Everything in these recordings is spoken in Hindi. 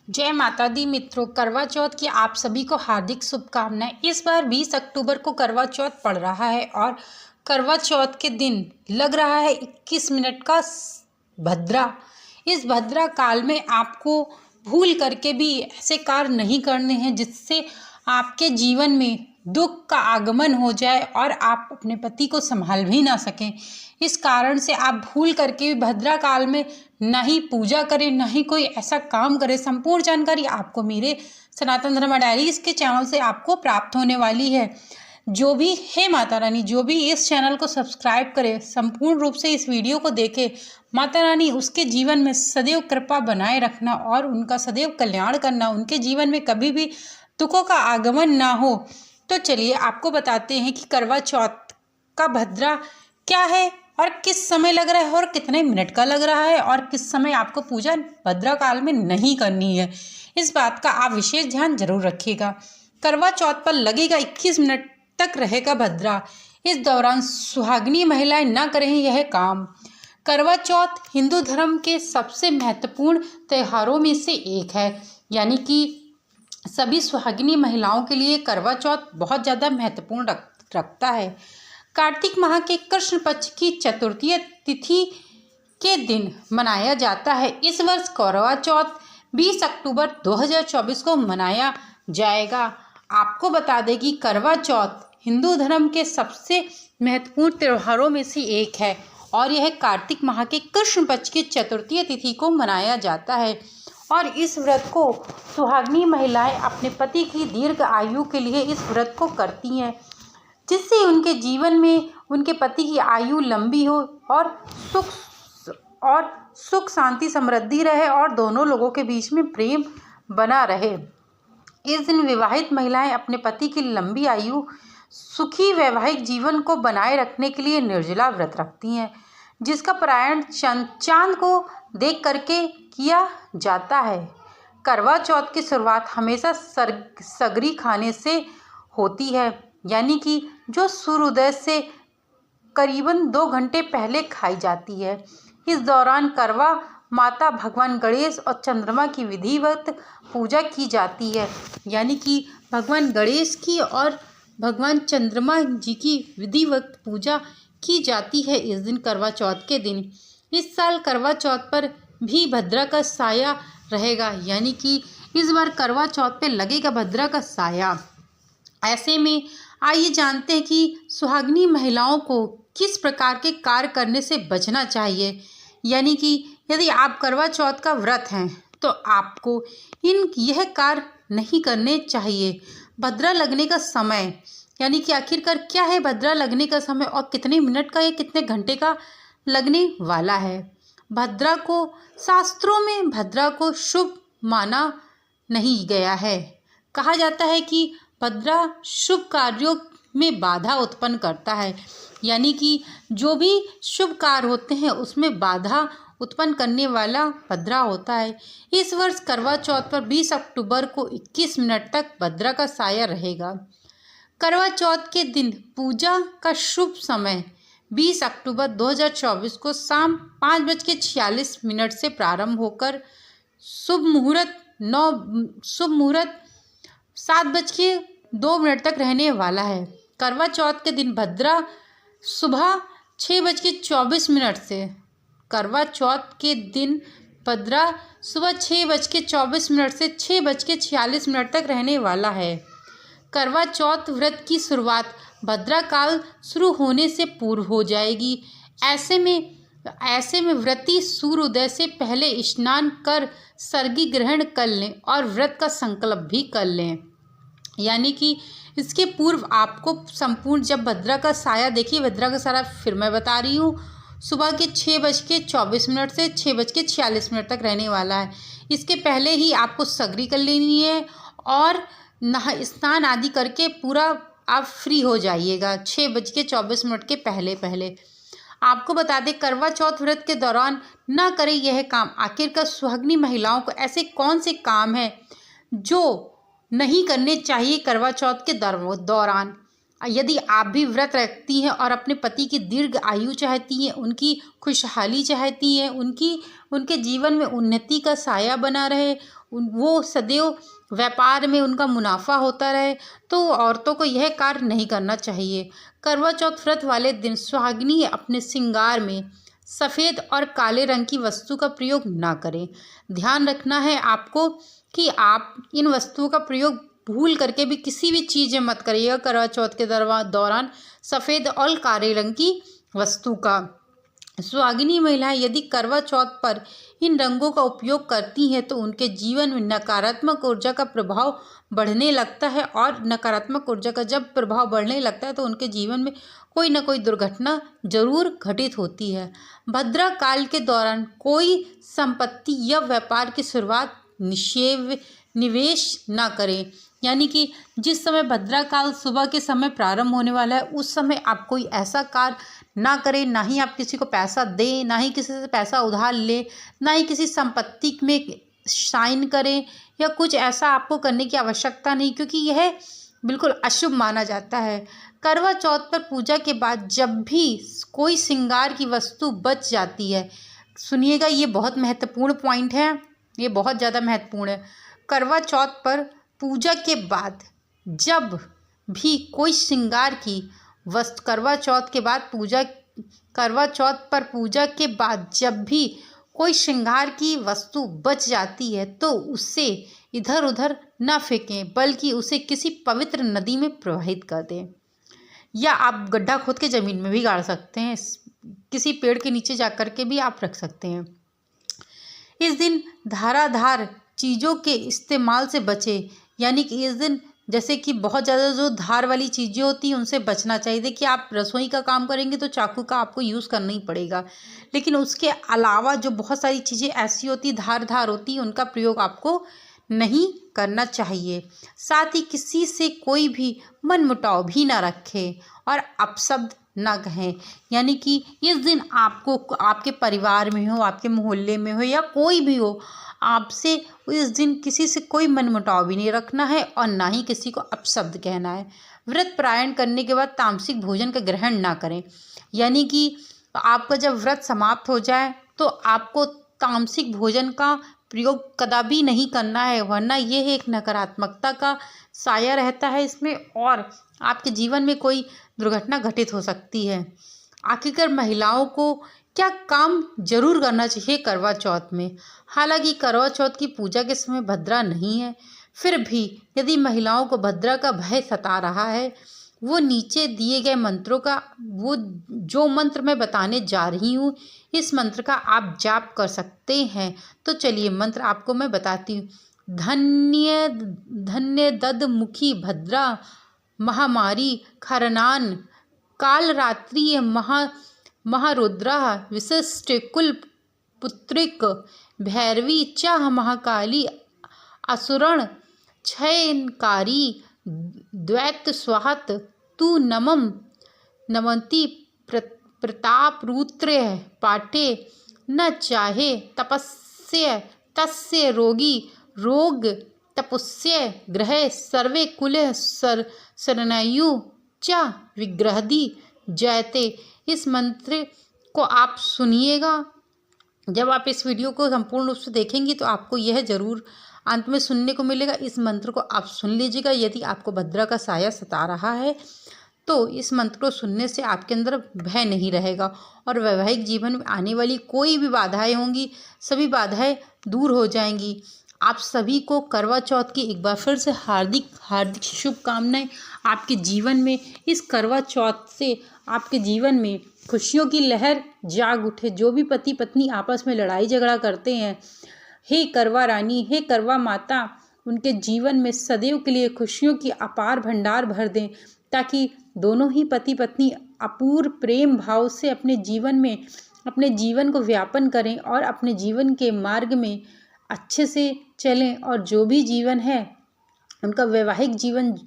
जय माता दी मित्रों, करवा चौथ की आप सभी को हार्दिक शुभकामनाएं। इस बार 20 अक्टूबर को करवा चौथ पड़ रहा है और करवा चौथ के दिन लग रहा है 21 मिनट का भद्रा। इस भद्रा काल में आपको भूल करके भी ऐसे कार्य नहीं करने हैं जिससे आपके जीवन में दुख का आगमन हो जाए और आप अपने पति को संभाल भी ना सकें। इस कारण से आप भूल करके भी भद्रा काल में ना ही पूजा करें, ना ही कोई ऐसा काम करें। संपूर्ण जानकारी आपको मेरे सनातन धर्म डायरी इसके चैनल से आपको प्राप्त होने वाली है। जो भी है माता रानी, जो भी इस चैनल को सब्सक्राइब करे, संपूर्ण रूप से इस वीडियो को देखे, माता रानी उसके जीवन में सदैव कृपा बनाए रखना और उनका सदैव कल्याण करना, उनके जीवन में कभी भी दुखों का आगमन ना हो। तो चलिए आपको बताते हैं कि करवा चौथ का भद्रा क्या है और किस समय लग रहा है और कितने मिनट का लग रहा है और किस समय आपको पूजा भद्रा काल में नहीं करनी है। इस बात का आप विशेष ध्यान जरूर रखिएगा। करवा चौथ पर लगेगा 21 मिनट तक रहेगा भद्रा। इस दौरान सुहागिनी महिलाएं ना करें यह काम। करवा चौथ हिंदू धर्म के सबसे महत्वपूर्ण त्योहारों में से एक है, यानी कि सभी सुहागिनी महिलाओं के लिए करवा चौथ बहुत ज़्यादा महत्वपूर्ण रखता है। कार्तिक माह के कृष्ण पक्ष की चतुर्थी तिथि के दिन मनाया जाता है। इस वर्ष करवा चौथ 20 अक्टूबर 2024 को मनाया जाएगा। आपको बता दें कि करवा चौथ हिंदू धर्म के सबसे महत्वपूर्ण त्योहारों में से एक है और यह कार्तिक माह के कृष्ण पक्ष की चतुर्थी तिथि को मनाया जाता है। और इस व्रत को सुहागिनी महिलाएं अपने पति की दीर्घ आयु के लिए इस व्रत को करती हैं, जिससे उनके जीवन में उनके पति की आयु लंबी हो और सुख शांति समृद्धि रहे और दोनों लोगों के बीच में प्रेम बना रहे। इस दिन विवाहित महिलाएं अपने पति की लंबी आयु, सुखी वैवाहिक जीवन को बनाए रखने के लिए निर्जला व्रत रखती हैं, जिसका पारायण चांद को देख करके किया जाता है। करवा चौथ की शुरुआत हमेशा सगरी खाने से होती है, यानी कि जो सूर्योदय से करीबन 2 घंटे पहले खाई जाती है। इस दौरान करवा माता, भगवान गणेश और चंद्रमा की विधिवत पूजा की जाती है, यानी कि भगवान गणेश की और भगवान चंद्रमा जी की विधिवत पूजा की जाती है इस दिन करवा चौथ के दिन। इस साल करवा चौथ पर भी भद्रा का साया रहेगा, यानी कि इस बार करवा चौथ पे लगेगा भद्रा का साया। ऐसे में आइए जानते हैं कि सुहागिनी महिलाओं को किस प्रकार के कार्य करने से बचना चाहिए। यानी कि यदि आप करवा चौथ का व्रत हैं तो आपको यह कार्य नहीं करने चाहिए। भद्रा लगने का समय, यानी कि आखिरकार क्या है भद्रा लगने का समय और कितने मिनट का या कितने घंटे का लगने वाला है। भद्रा को शास्त्रों में भद्रा को शुभ माना नहीं गया है। कहा जाता है कि भद्रा शुभ कार्यों में बाधा उत्पन्न करता है, यानी कि जो भी शुभ कार्य होते हैं उसमें बाधा उत्पन्न करने वाला भद्रा होता है। इस वर्ष करवा चौथ पर 20 अक्टूबर को 21 मिनट तक भद्रा का साया रहेगा। करवा चौथ के दिन पूजा का शुभ समय 20 अक्टूबर 2024 को शाम 5:46 से प्रारंभ होकर शुभ मुहूर्त 7:02 तक रहने वाला है। करवा चौथ के दिन भद्रा सुबह 6:24 से करवा चौथ के दिन भद्रा सुबह 6:24 से 6:46 तक रहने वाला है। करवा चौथ व्रत की शुरुआत भद्रा काल शुरू होने से पूर्व हो जाएगी। ऐसे में व्रती सूर्योदय से पहले स्नान कर सर्गी ग्रहण कर लें और व्रत का संकल्प भी कर लें। यानी कि इसके पूर्व आपको संपूर्ण, जब भद्रा का साया, देखिए भद्रा का साया फिर मैं बता रही हूँ, सुबह के 6:24 से 6:46 तक रहने वाला है। इसके पहले ही आपको सगरी कर लेनी है और स्नान आदि करके पूरा आप फ्री हो जाइएगा 6:24 के पहले। आपको बता दें करवा चौथ व्रत के दौरान ना करें यह काम। आखिरकार सुहागिनी महिलाओं को ऐसे कौन से काम हैं जो नहीं करने चाहिए करवा चौथ के दौरान। यदि आप भी व्रत रखती हैं और अपने पति की दीर्घ आयु चाहती हैं, उनकी खुशहाली चाहती हैं, उनके जीवन में उन्नति का साया बना रहे, वो सदैव व्यापार में उनका मुनाफा होता रहे, तो औरतों को यह कार्य नहीं करना चाहिए। करवा चौथ व्रत वाले दिन सुहागिनी अपने श्रृंगार में सफ़ेद और काले रंग की वस्तु का प्रयोग ना करें। ध्यान रखना है आपको कि आप इन वस्तुओं का प्रयोग भूल करके भी किसी भी चीज़ में मत करिएगा करवा चौथ के दौरान सफ़ेद और काले रंग की वस्तु का। सुहागिनी महिलाएं यदि करवा चौथ पर इन रंगों का उपयोग करती हैं तो उनके जीवन में नकारात्मक ऊर्जा का प्रभाव बढ़ने लगता है, और नकारात्मक ऊर्जा का जब प्रभाव बढ़ने लगता है तो उनके जीवन में कोई ना कोई दुर्घटना जरूर घटित होती है। भद्रा काल के दौरान कोई संपत्ति या व्यापार की शुरुआत निवेश ना करें। यानी कि जिस समय भद्रा काल सुबह के समय प्रारंभ होने वाला है, उस समय आप कोई ऐसा कार्य ना करें, ना ही आप किसी को पैसा दें, ना ही किसी से पैसा उधार लें, ना ही किसी संपत्ति में साइन करें, या कुछ ऐसा आपको करने की आवश्यकता नहीं, क्योंकि यह बिल्कुल अशुभ माना जाता है। करवा चौथ पर पूजा के बाद जब भी कोई श्रृंगार की वस्तु बच जाती है, सुनिएगा ये बहुत महत्वपूर्ण पॉइंट है, ये बहुत ज़्यादा महत्वपूर्ण है। करवा चौथ पर पूजा के बाद जब भी कोई श्रृंगार की वस्तु करवा चौथ पर पूजा के बाद जब भी कोई श्रृंगार की वस्तु बच जाती है तो उसे इधर उधर ना फेंकें, बल्कि उसे किसी पवित्र नदी में प्रवाहित कर दें, या आप गड्ढा खोद के ज़मीन में भी गाड़ सकते हैं, किसी पेड़ के नीचे जा कर के भी आप रख सकते हैं। इस दिन धारादार चीज़ों के इस्तेमाल से बचें, यानी कि इस दिन जैसे कि बहुत ज़्यादा जो धार वाली चीज़ें होती हैं उनसे बचना चाहिए। देखिए, आप रसोई का काम करेंगे तो चाकू का आपको यूज़ करना ही पड़ेगा, लेकिन उसके अलावा जो बहुत सारी चीज़ें ऐसी होती धार होती हैं उनका प्रयोग आपको नहीं करना चाहिए। साथ ही किसी से कोई भी मनमुटाव भी ना रखें और अपशब्द ना कहें। यानी कि इस दिन आपको आपके परिवार में हो, आपके मोहल्ले में हो, या कोई भी हो, आपसे इस दिन किसी से कोई मनमुटाव भी नहीं रखना है और ना ही किसी को अपशब्द कहना है। व्रत पारायण करने के बाद तामसिक भोजन का ग्रहण ना करें, यानी कि आपका जब व्रत समाप्त हो जाए तो आपको तामसिक भोजन का प्रयोग कदापि नहीं करना है, वरना यह एक नकारात्मकता का साया रहता है इसमें और आपके जीवन में कोई दुर्घटना घटित हो सकती है। आखिरकार महिलाओं को क्या काम जरूर करना चाहिए करवा चौथ में? हालांकि करवा चौथ की पूजा के समय भद्रा नहीं है, फिर भी यदि महिलाओं को भद्रा का भय सता रहा है, वो नीचे दिए गए मंत्रों का वो जो मंत्र मैं बताने जा रही हूँ, इस मंत्र का आप जाप कर सकते हैं। तो चलिए मंत्र आपको मैं बताती हूँ। धन्य धन्य दद मुखी भद्रा महामारी खरनान काल रात्रि महारुद्रा विशिष्ट कुल पुत्रिक भैरवी चाह महाकाली असुरण क्षयनकारी द्वैत स्वाहत तू नमंती प्रताप रुद्र पाठे न चाहे तपस्य तस्य रोगी रोग तपस्य ग्रह सर्वे कुल शरणायु च विग्रहदी जयते। इस मंत्र को आप सुनिएगा। जब आप इस वीडियो को संपूर्ण रूप से देखेंगी तो आपको यह जरूर अंत में सुनने को मिलेगा। इस मंत्र को आप सुन लीजिएगा। यदि आपको भद्रा का साया सता रहा है तो इस मंत्र को सुनने से आपके अंदर भय नहीं रहेगा और वैवाहिक जीवन में आने वाली कोई भी बाधाएं होंगी, सभी बाधाएं दूर हो जाएंगी। आप सभी को करवा चौथ की एक बार फिर से हार्दिक हार्दिक शुभकामनाएं। आपके जीवन में इस करवा चौथ से आपके जीवन में खुशियों की लहर जाग उठे। जो भी पति पत्नी आपस में लड़ाई झगड़ा करते हैं, हे करवा रानी, हे करवा माता, उनके जीवन में सदैव के लिए खुशियों की अपार भंडार भर दें, ताकि दोनों ही पति पत्नी अपूर्व प्रेम भाव से अपने जीवन को व्यापन करें और अपने जीवन के मार्ग में अच्छे से चलें, और जो भी जीवन है उनका वैवाहिक जीवन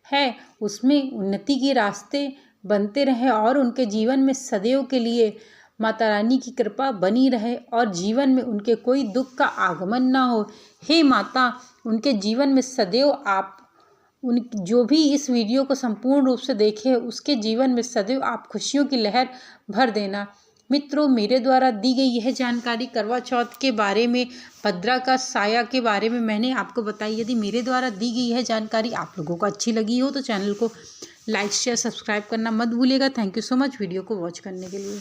है उसमें उन्नति के रास्ते बनते रहें और उनके जीवन में सदैव के लिए माता रानी की कृपा बनी रहे और जीवन में उनके कोई दुख का आगमन ना हो। हे माता, उनके जीवन में सदैव आप उन जो भी इस वीडियो को संपूर्ण रूप से देखे उसके जीवन में सदैव आप खुशियों की लहर भर देना। मित्रों, मेरे द्वारा दी गई यह जानकारी करवा चौथ के बारे में, भद्रा का साया के बारे में मैंने आपको बताई। यदि मेरे द्वारा दी गई यह जानकारी आप लोगों को अच्छी लगी हो तो चैनल को लाइक शेयर सब्सक्राइब करना मत भूलिएगा। Thank you so much video को वॉच करने के लिए।